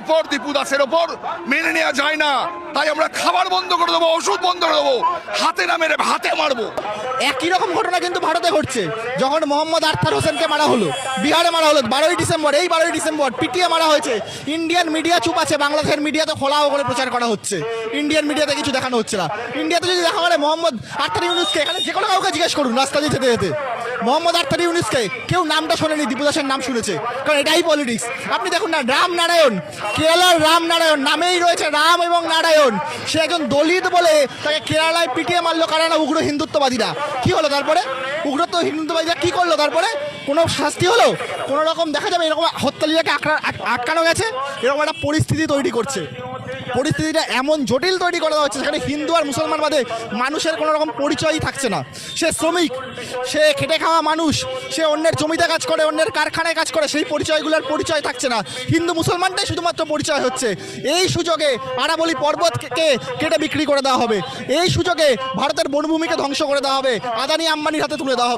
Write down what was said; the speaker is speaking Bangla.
ওপর, দীপু দাসের ওপর মেনে নেওয়া যায় না। তাই আমরা খাবার বন্ধ করে দেবো, ওষুধ বন্ধ করে দেবো, হাতে না মেরে হাতে মারবো। একই রকম ঘটনা কিন্তু ভারতে ঘটছে। যখন মোহাম্মদ আখতার হোসেনকে মারা হলো, বিহারে মারা হলো 12ই ডিসেম্বর, এই 12ই ডিসেম্বর পিটিয়ে মারা হয়েছে। ইন্ডিয়ান মিডিয়া চুপ আছে, বাংলাদেশের মিডিয়াতে খোলাও করে প্রচার করা হচ্ছে, ইন্ডিয়ান মিডিয়াতে কিছু দেখানো হচ্ছে না। ইন্ডিয়াতে যদি দেখা হয় মোহাম্মদ আখতার ইউনুসকে, এখানে যে কোনো কাউকে জিজ্ঞেস করুন রাস্তা দিয়ে যেতে যেতে, মোহাম্মদ আখতার ইউনুসকে কেউ নামটা শোনেনি, দীপু দাসের নাম শুনেছে, কারণ এটাই পলিটিক্স। আপনি দেখুন না, রাম নারায়ণ, কেরালার রাম নারায়ণ, নামেই রয়েছে রাম এবং নারায়ণ, সে একজন দলিত বলে তাকে কেরালায় পিটিয়ে মারলো কারা না, উগ্র হিন্দুত্ববাদীরা। কি হলো তারপরে? উগ্রত্ব হিন্দুত্ববাদীরা কি করলো তারপরে? কোনো শাস্তি হলো? কোনো রকম দেখা যাবে এরকম হত্যালীলাকে আটকানো গেছে, এরকম একটা পরিস্থিতি তৈরি করছে। পরিস্থিতিটা এমন জটিল তৈরি করা হচ্ছে সেখানে হিন্দু আর মুসলমান বাদে মানুষের কোনো রকম পরিচয়ই থাকছে না। সে শ্রমিক, সে খেটে খাওয়া মানুষ, সে অন্যের জমিতে কাজ করে, অন্যের কারখানায় কাজ করে, সেই পরিচয়গুলোর পরিচয় থাকছে না। হিন্দু মুসলমানটাই শুধুমাত্র পরিচয় হচ্ছে। এই সুযোগে আরাবলী পর্বতকে কেটে বিক্রি করে দেওয়া হবে, এই সুযোগে ভারতের বনভূমিকে ধ্বংস করে দেওয়া হবে, আদানি আম্বানির হাতে তুলে দেওয়া হবে।